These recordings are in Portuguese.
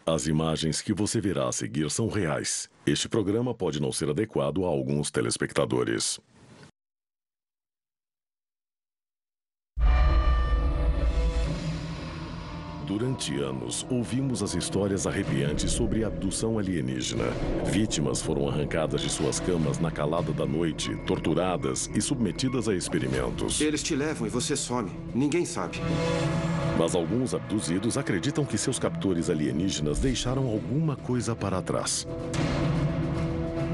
As imagens que você verá a seguir são reais. Este programa pode não ser adequado a alguns telespectadores. Durante anos, ouvimos as histórias arrepiantes sobre abdução alienígena. Vítimas foram arrancadas de suas camas na calada da noite, torturadas e submetidas a experimentos. Eles te levam e você some. Ninguém sabe. Mas alguns abduzidos acreditam que seus captores alienígenas deixaram alguma coisa para trás.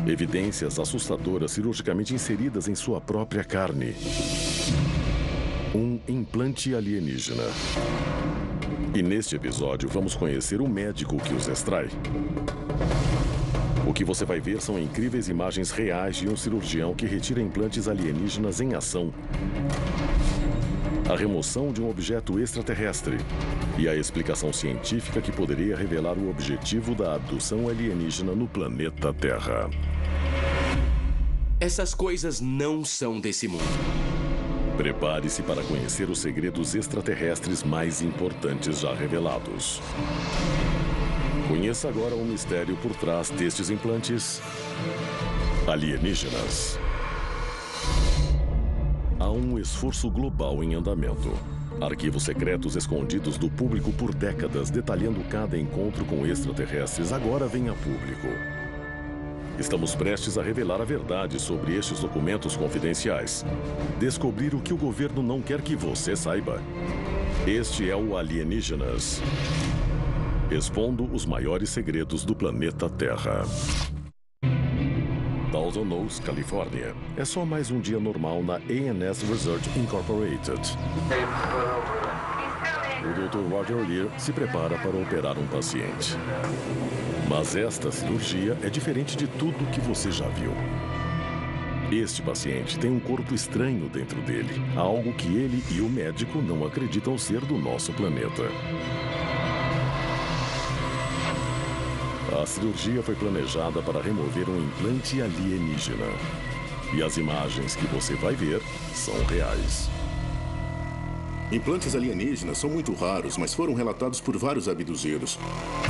Evidências assustadoras cirurgicamente inseridas em sua própria carne. Um implante alienígena. E neste episódio vamos conhecer o médico que os extrai. O que você vai ver são incríveis imagens reais de um cirurgião que retira implantes alienígenas em ação. A remoção de um objeto extraterrestre e a explicação científica que poderia revelar o objetivo da abdução alienígena no planeta Terra. Essas coisas não são desse mundo. Prepare-se para conhecer os segredos extraterrestres mais importantes já revelados. Conheça agora o mistério por trás destes implantes alienígenas. Há um esforço global em andamento. Arquivos secretos escondidos do público por décadas, detalhando cada encontro com extraterrestres, agora vêm a público. Estamos prestes a revelar a verdade sobre estes documentos confidenciais. Descobrir o que o governo não quer que você saiba. Este é o Alienígenas. Expondo os maiores segredos do planeta Terra. Thousand Oaks, Califórnia. É só mais um dia normal na A&S Research Incorporated. O Dr. Roger Lear se prepara para operar um paciente. Mas esta cirurgia é diferente de tudo que você já viu. Este paciente tem um corpo estranho dentro dele, algo que ele e o médico não acreditam ser do nosso planeta. A cirurgia foi planejada para remover um implante alienígena. E as imagens que você vai ver são reais. Implantes alienígenas são muito raros, mas foram relatados por vários abduzidos.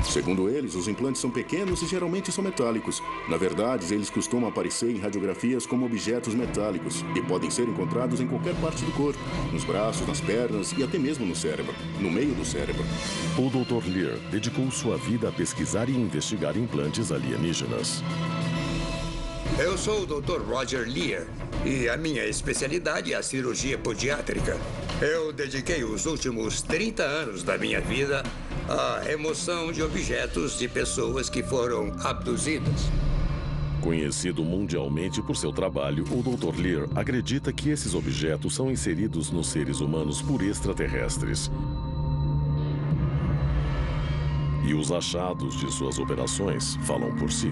Segundo eles, os implantes são pequenos e geralmente são metálicos. Na verdade, eles costumam aparecer em radiografias como objetos metálicos e podem ser encontrados em qualquer parte do corpo, nos braços, nas pernas e até mesmo no cérebro, no meio do cérebro. O Dr. Lear dedicou sua vida a pesquisar e investigar implantes alienígenas. Eu sou o Dr. Roger Lear e a minha especialidade é a cirurgia podiátrica. Eu dediquei os últimos 30 anos da minha vida à remoção de objetos de pessoas que foram abduzidas. Conhecido mundialmente por seu trabalho, o Dr. Lear acredita que esses objetos são inseridos nos seres humanos por extraterrestres. E os achados de suas operações falam por si.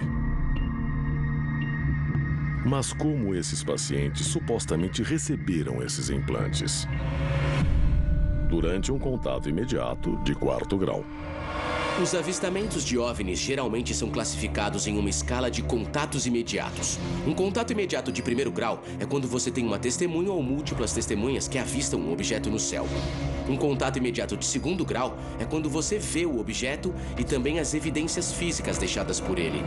Mas como esses pacientes supostamente receberam esses implantes? Durante um contato imediato de 4º grau. Os avistamentos de OVNIs geralmente são classificados em uma escala de contatos imediatos. Um contato imediato de 1º grau é quando você tem uma testemunha ou múltiplas testemunhas que avistam um objeto no céu. Um contato imediato de 2º grau é quando você vê o objeto e também as evidências físicas deixadas por ele.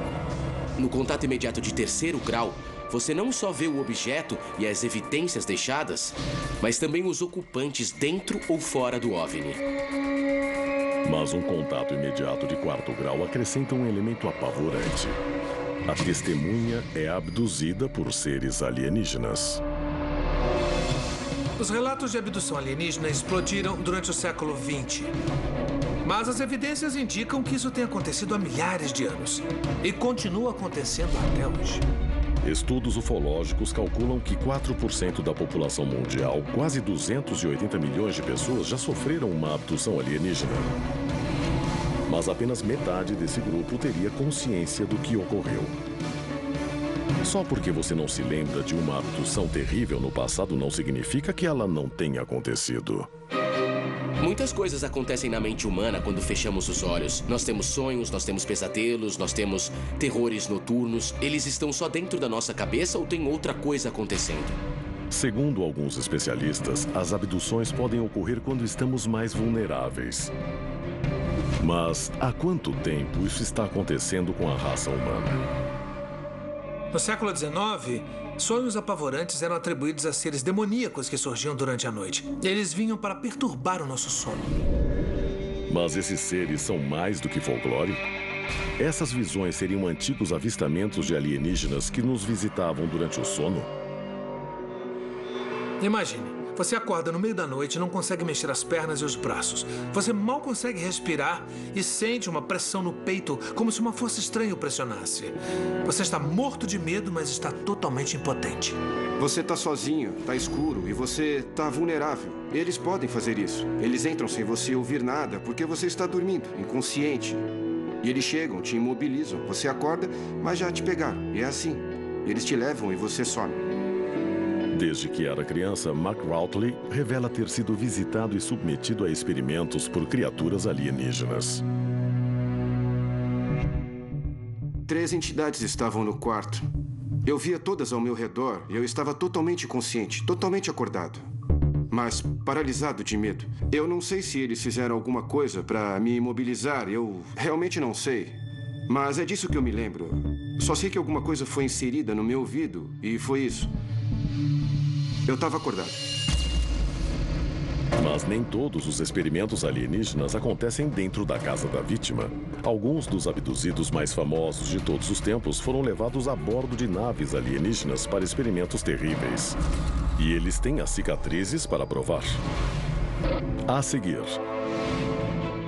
No contato imediato de 3º grau, você não só vê o objeto e as evidências deixadas, mas também os ocupantes dentro ou fora do OVNI. Mas um contato imediato de 4º grau acrescenta um elemento apavorante. A testemunha é abduzida por seres alienígenas. Os relatos de abdução alienígena explodiram durante o século XX. Mas as evidências indicam que isso tem acontecido há milhares de anos. E continua acontecendo até hoje. Estudos ufológicos calculam que 4% da população mundial, quase 280 milhões de pessoas, já sofreram uma abdução alienígena. Mas apenas metade desse grupo teria consciência do que ocorreu. Só porque você não se lembra de uma abdução terrível no passado não significa que ela não tenha acontecido. Muitas coisas acontecem na mente humana quando fechamos os olhos. Nós temos sonhos, nós temos pesadelos, nós temos terrores noturnos. Eles estão só dentro da nossa cabeça ou tem outra coisa acontecendo? Segundo alguns especialistas, as abduções podem ocorrer quando estamos mais vulneráveis. Mas há quanto tempo isso está acontecendo com a raça humana? No século XIX, sonhos apavorantes eram atribuídos a seres demoníacos que surgiam durante a noite. Eles vinham para perturbar o nosso sono. Mas esses seres são mais do que folclore? Essas visões seriam antigos avistamentos de alienígenas que nos visitavam durante o sono? Imagine, você acorda no meio da noite e não consegue mexer as pernas e os braços. Você mal consegue respirar e sente uma pressão no peito, como se uma força estranha o pressionasse. Você está morto de medo, mas está totalmente impotente. Você tá sozinho, tá escuro e você tá vulnerável. Eles podem fazer isso. Eles entram sem você ouvir nada porque você está dormindo, inconsciente. E eles chegam, te imobilizam. Você acorda, mas já te pegaram. E é assim. Eles te levam e você some. Desde que era criança, Mark Routley revela ter sido visitado e submetido a experimentos por criaturas alienígenas. 3 entidades estavam no quarto. Eu via todas ao meu redor e eu estava totalmente consciente, totalmente acordado. Mas paralisado de medo. Eu não sei se eles fizeram alguma coisa para me imobilizar, eu realmente não sei. Mas é disso que eu me lembro. Só sei que alguma coisa foi inserida no meu ouvido e foi isso. Eu estava acordado. Mas nem todos os experimentos alienígenas acontecem dentro da casa da vítima. Alguns dos abduzidos mais famosos de todos os tempos foram levados a bordo de naves alienígenas para experimentos terríveis. E eles têm as cicatrizes para provar. A seguir,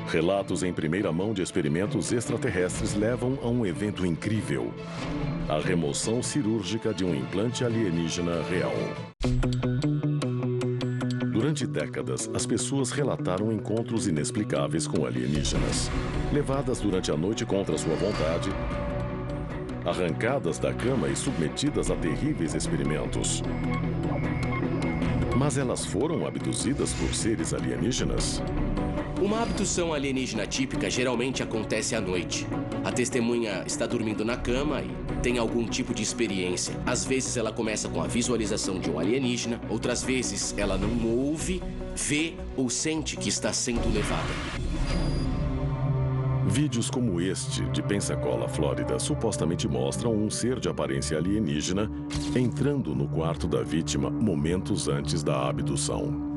relatos em primeira mão de experimentos extraterrestres levam a um evento incrível: a remoção cirúrgica de um implante alienígena real. Durante décadas, as pessoas relataram encontros inexplicáveis com alienígenas, levadas durante a noite contra sua vontade, arrancadas da cama e submetidas a terríveis experimentos. Mas elas foram abduzidas por seres alienígenas? Uma abdução alienígena típica geralmente acontece à noite. A testemunha está dormindo na cama e tem algum tipo de experiência. Às vezes ela começa com a visualização de um alienígena, outras vezes ela não ouve, vê ou sente que está sendo levada. Vídeos como este, de Pensacola, Flórida, supostamente mostram um ser de aparência alienígena entrando no quarto da vítima momentos antes da abdução.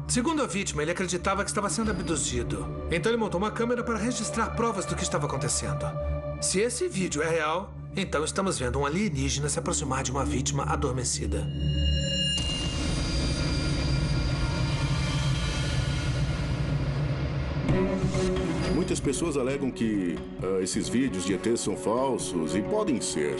Segundo a vítima, ele acreditava que estava sendo abduzido. Então ele montou uma câmera para registrar provas do que estava acontecendo. Se esse vídeo é real, então estamos vendo um alienígena se aproximar de uma vítima adormecida. Muitas pessoas alegam que esses vídeos de ET são falsos e podem ser.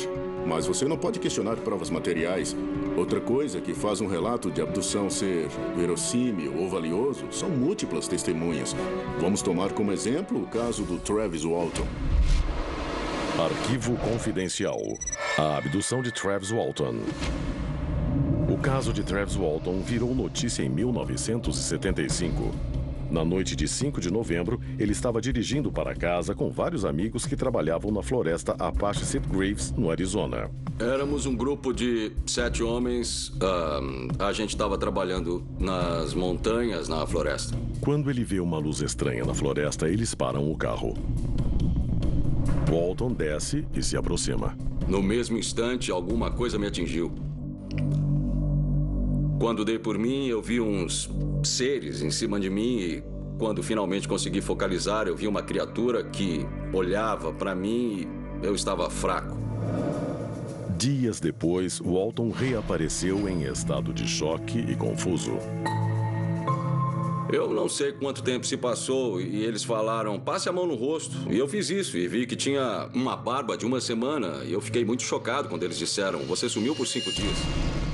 Mas você não pode questionar provas materiais. Outra coisa que faz um relato de abdução ser verossímil ou valioso são múltiplas testemunhas. Vamos tomar como exemplo o caso do Travis Walton. Arquivo confidencial. A abdução de Travis Walton. O caso de Travis Walton virou notícia em 1975. Na noite de 5 de novembro, ele estava dirigindo para casa com vários amigos que trabalhavam na floresta Apache Sitgraves, no Arizona. Éramos um grupo de 7 homens. A gente estava trabalhando nas montanhas, na floresta. Quando ele vê uma luz estranha na floresta, eles param o carro. Walton desce e se aproxima. No mesmo instante, alguma coisa me atingiu. Quando dei por mim, eu vi uns seres em cima de mim e quando finalmente consegui focalizar, eu vi uma criatura que olhava para mim e eu estava fraco. Dias depois, Walton reapareceu em estado de choque e confuso. Eu não sei quanto tempo se passou e eles falaram, passe a mão no rosto. E eu fiz isso e vi que tinha uma barba de 1 semana e eu fiquei muito chocado quando eles disseram, você sumiu por 5 dias.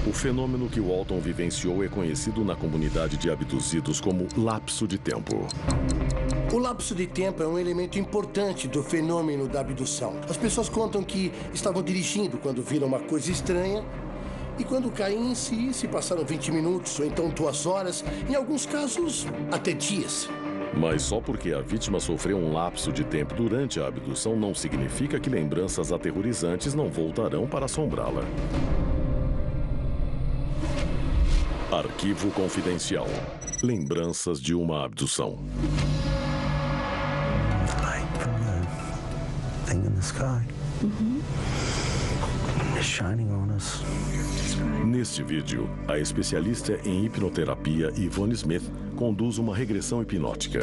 O fenômeno que Walton vivenciou é conhecido na comunidade de abduzidos como lapso de tempo. O lapso de tempo é um elemento importante do fenômeno da abdução. As pessoas contam que estavam dirigindo quando viram uma coisa estranha e quando caem em si, se passaram 20 minutos ou então 2 horas, em alguns casos, até dias. Mas só porque a vítima sofreu um lapso de tempo durante a abdução não significa que lembranças aterrorizantes não voltarão para assombrá-la. Arquivo confidencial. Lembranças de uma abdução. sky. It's shining on us. Neste vídeo, a especialista em hipnoterapia Yvonne Smith conduz uma regressão hipnótica.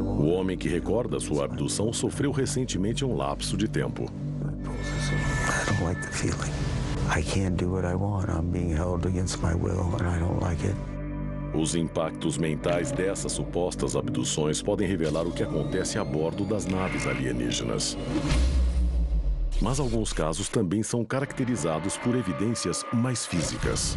O homem que recorda sua abdução sofreu recentemente um lapso de tempo. I don't like the feeling. I can't do what I want. I'm being held against my will, and I don't like it. Os impactos mentais dessas supostas abduções podem revelar o que acontece a bordo das naves alienígenas. Mas alguns casos também são caracterizados por evidências mais físicas.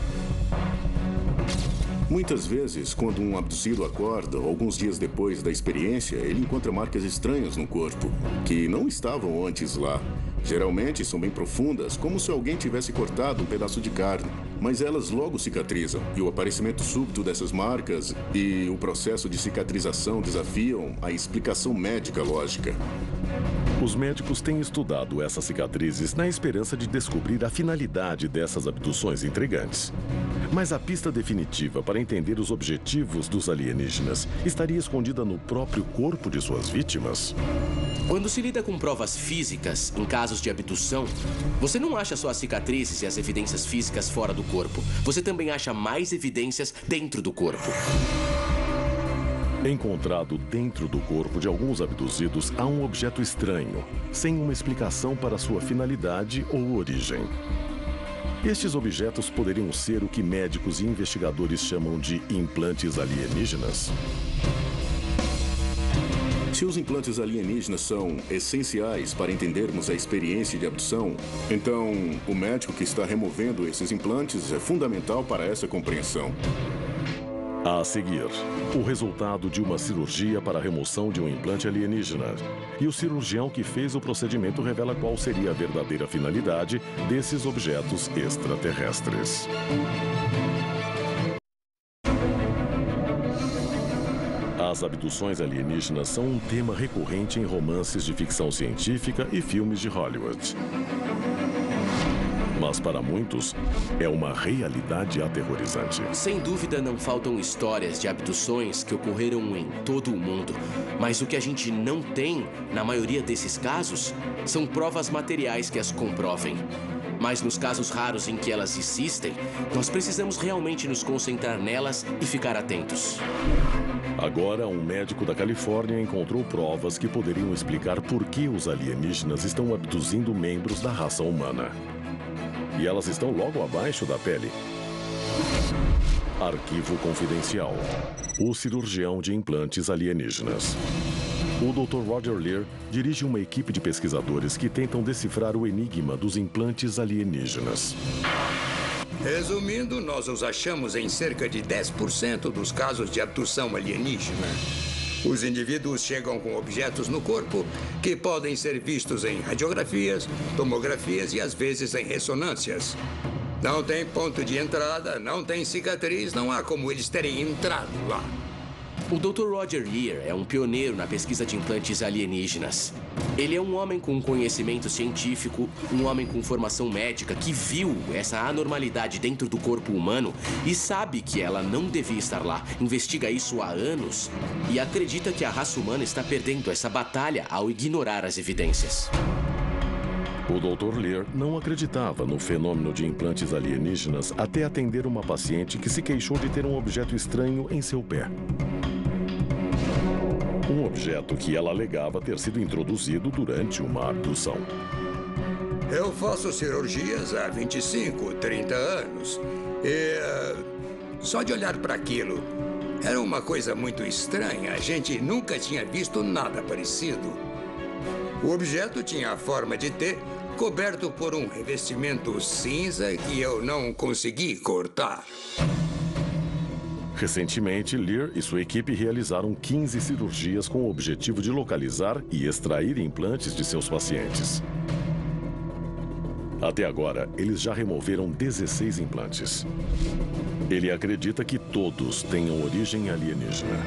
Muitas vezes, quando um abduzido acorda, alguns dias depois da experiência, ele encontra marcas estranhas no corpo, que não estavam antes lá. Geralmente são bem profundas, como se alguém tivesse cortado um pedaço de carne. Mas elas logo cicatrizam, e o aparecimento súbito dessas marcas e o processo de cicatrização desafiam a explicação médica lógica. Os médicos têm estudado essas cicatrizes na esperança de descobrir a finalidade dessas abduções intrigantes. Mas a pista definitiva para entender os objetivos dos alienígenas estaria escondida no próprio corpo de suas vítimas? Quando se lida com provas físicas, em casos de abdução, você não acha só as cicatrizes e as evidências físicas fora do corpo. Você também acha mais evidências dentro do corpo. Encontrado dentro do corpo de alguns abduzidos, há um objeto estranho, sem uma explicação para sua finalidade ou origem. Estes objetos poderiam ser o que médicos e investigadores chamam de implantes alienígenas. Se os implantes alienígenas são essenciais para entendermos a experiência de abdução, então o médico que está removendo esses implantes é fundamental para essa compreensão. A seguir, o resultado de uma cirurgia para a remoção de um implante alienígena. E o cirurgião que fez o procedimento revela qual seria a verdadeira finalidade desses objetos extraterrestres. As abduções alienígenas são um tema recorrente em romances de ficção científica e filmes de Hollywood. Mas para muitos, é uma realidade aterrorizante. Sem dúvida, não faltam histórias de abduções que ocorreram em todo o mundo. Mas o que a gente não tem, na maioria desses casos, são provas materiais que as comprovem. Mas nos casos raros em que elas existem, nós precisamos realmente nos concentrar nelas e ficar atentos. Agora, um médico da Califórnia encontrou provas que poderiam explicar por que os alienígenas estão abduzindo membros da raça humana. E elas estão logo abaixo da pele. Arquivo confidencial. O cirurgião de implantes alienígenas. O Dr. Roger Leir dirige uma equipe de pesquisadores que tentam decifrar o enigma dos implantes alienígenas. Resumindo, nós os achamos em cerca de 10% dos casos de abdução alienígena. Os indivíduos chegam com objetos no corpo que podem ser vistos em radiografias, tomografias e às vezes em ressonâncias. Não tem ponto de entrada, não tem cicatriz, não há como eles terem entrado lá. O Dr. Roger Leir é um pioneiro na pesquisa de implantes alienígenas. Ele é um homem com conhecimento científico, um homem com formação médica que viu essa anormalidade dentro do corpo humano e sabe que ela não devia estar lá. Investiga isso há anos e acredita que a raça humana está perdendo essa batalha ao ignorar as evidências. O Dr. Leir não acreditava no fenômeno de implantes alienígenas até atender uma paciente que se queixou de ter um objeto estranho em seu pé. Um objeto que ela alegava ter sido introduzido durante uma abdução. Eu faço cirurgias há 25, 30 anos. E só de olhar para aquilo, era uma coisa muito estranha. A gente nunca tinha visto nada parecido. O objeto tinha a forma de T, coberto por um revestimento cinza que eu não consegui cortar. Recentemente, Leir e sua equipe realizaram 15 cirurgias com o objetivo de localizar e extrair implantes de seus pacientes. Até agora, eles já removeram 16 implantes. Ele acredita que todos tenham origem alienígena.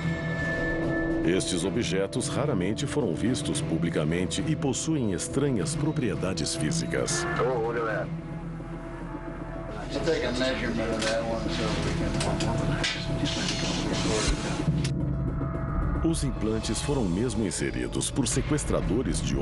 Estes objetos raramente foram vistos publicamente e possuem estranhas propriedades físicas. Oh, look at that. We'll take a measurement of that one so we can... Os implantes foram mesmo inseridos por sequestradores de